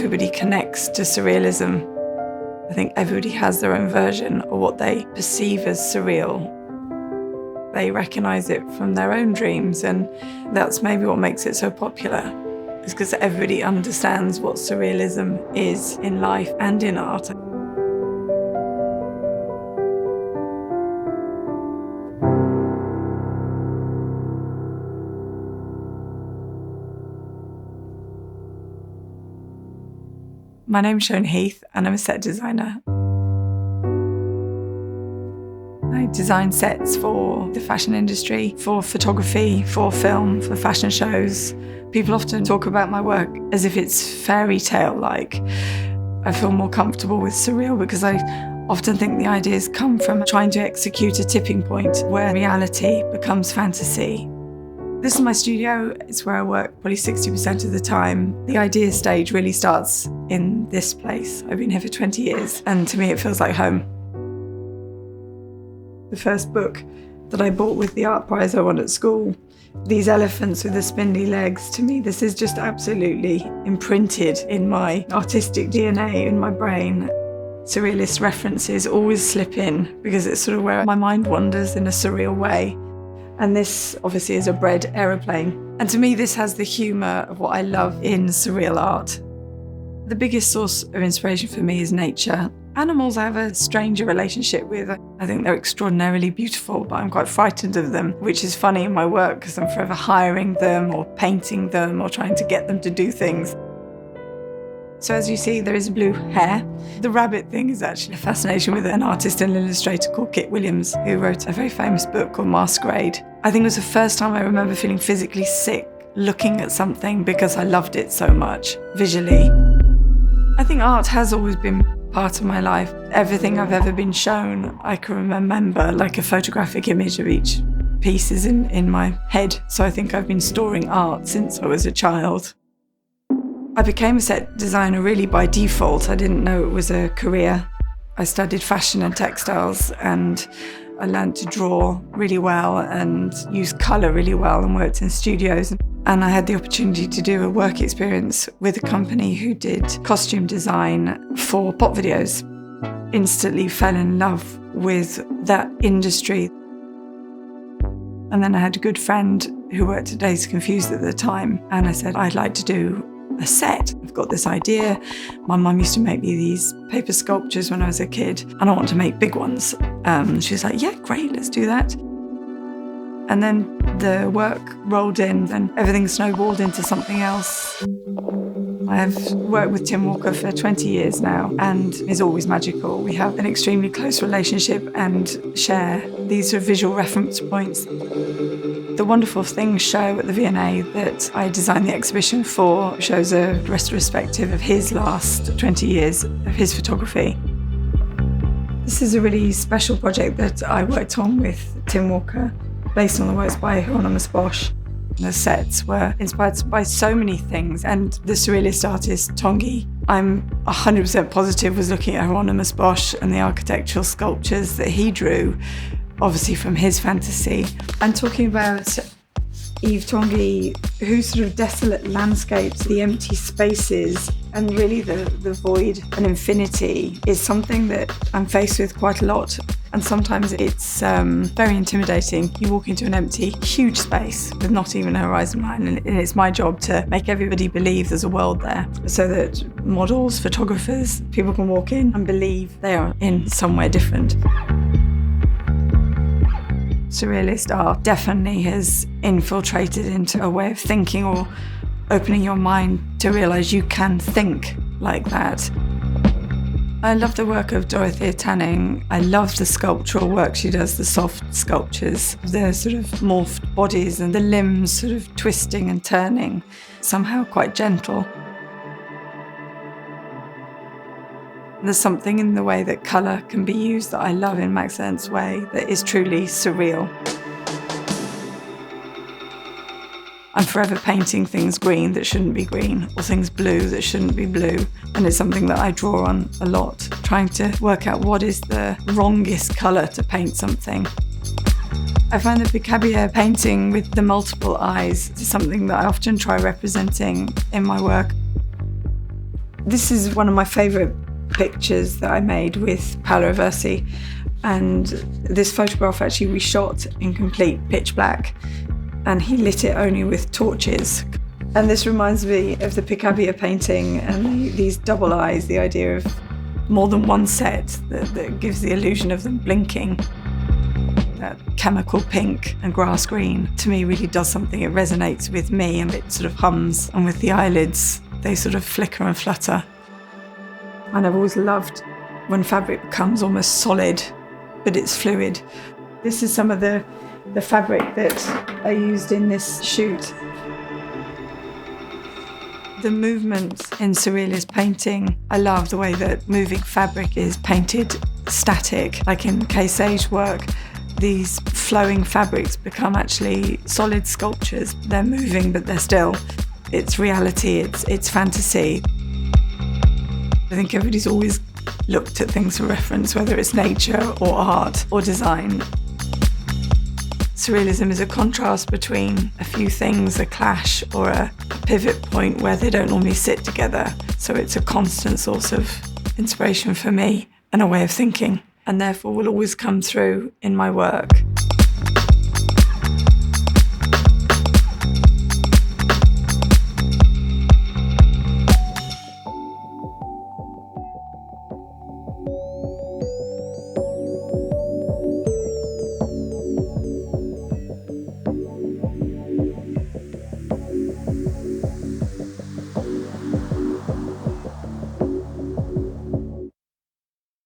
everybody connects to surrealism. I think everybody has their own version of what they perceive as surreal. They recognise it from their own dreams, and that's maybe what makes it so popular. It's because everybody understands what surrealism is in life and in art. My name's Shona Heath and I'm a set designer. I design sets for the fashion industry, for photography, for film, for fashion shows. People often talk about my work as if it's fairy tale-like. I feel more comfortable with surreal because I often think the ideas come from trying to execute a tipping point where reality becomes fantasy. This is my studio. It's where I work probably 60% of the time. The idea stage really starts in this place. I've been here for 20 years, and to me it feels like home. The first book that I bought with the art prize I won at school, these elephants with the spindly legs, to me this is just absolutely imprinted in my artistic DNA, in my brain. Surrealist references always slip in because it's sort of where my mind wanders in a surreal way. And this obviously is a bread aeroplane. And to me, this has the humour of what I love in surreal art. The biggest source of inspiration for me is nature. Animals I have a stranger relationship with. I think they're extraordinarily beautiful, but I'm quite frightened of them, which is funny in my work because I'm forever hiring them or painting them or trying to get them to do things. So as you see, there is blue hair. The rabbit thing is actually a fascination with an artist and illustrator called Kit Williams, who wrote a very famous book called Masquerade. I think it was the first time I remember feeling physically sick looking at something because I loved it so much, visually. I think art has always been part of my life. Everything I've ever been shown, I can remember like a photographic image of each piece is in my head. So I think I've been storing art since I was a child. I became a set designer really by default. I didn't know it was a career. I studied fashion and textiles and I learned to draw really well and use colour really well and worked in studios. And I had the opportunity to do a work experience with a company who did costume design for pop videos. Instantly fell in love with that industry. And then I had a good friend who worked at Days Confused at the time, and I said, I'd like to do a set. I've got this idea. My mum used to make me these paper sculptures when I was a kid, and I want to make big ones. She was like, yeah, great, let's do that. And then the work rolled in and everything snowballed into something else. I have worked with Tim Walker for 20 years now and it's always magical. We have an extremely close relationship and share these sort of visual reference points. The Wonderful Things show at the V&A that I designed the exhibition for shows a retrospective of his last 20 years of his photography. This is a really special project that I worked on with Tim Walker, based on the works by Hieronymus Bosch. The sets were inspired by so many things, and the surrealist artist TANGUY, I'm 100% positive, was looking at Hieronymus Bosch and the architectural sculptures that he drew, obviously from his fantasy. I'm talking about Yves Tanguy, whose sort of desolate landscapes, the empty spaces, and really the void and infinity is something that I'm faced with quite a lot. And sometimes it's very intimidating. You walk into an empty, huge space with not even a horizon line, and it's my job to make everybody believe there's a world there so that models, photographers, people can walk in and believe they are in somewhere different. Surrealist art definitely has infiltrated into a way of thinking or opening your mind to realise you can think like that. I love the work of Dorothea. I love the sculptural work she does, the soft sculptures, the sort of morphed bodies and the limbs sort of twisting and turning, somehow quite gentle. There's something in the way that colour can be used that I love in Max Ernst's way that is truly surreal. I'm forever painting things green that shouldn't be green, or things blue that shouldn't be blue. And it's something that I draw on a lot, trying to work out what is the wrongest colour to paint something. I find the Picabia painting with the multiple eyes is something that I often try representing in my work. This is one of my favourite pictures that I made with Paolo Versi, and this photograph actually we shot in complete pitch black, and he lit it only with torches. And this reminds me of the Picabia painting and these double eyes, the idea of more than one set that gives the illusion of them blinking. That chemical pink and grass green, to me, really does something. It resonates with me and it sort of hums, and with the eyelids, they sort of flicker and flutter. And I've always loved when fabric becomes almost solid, but it's fluid. This is some of the fabric that I used in this shoot. The movement in Surrealist painting, I love the way that moving fabric is painted static. Like in Kay Sage's work, these flowing fabrics become actually solid sculptures. They're moving, but they're still. It's reality, it's fantasy. I think everybody's always looked at things for reference, whether it's nature or art or design. Surrealism is a contrast between a few things, a clash or a pivot point where they don't normally sit together. So it's a constant source of inspiration for me and a way of thinking, and therefore will always come through in my work.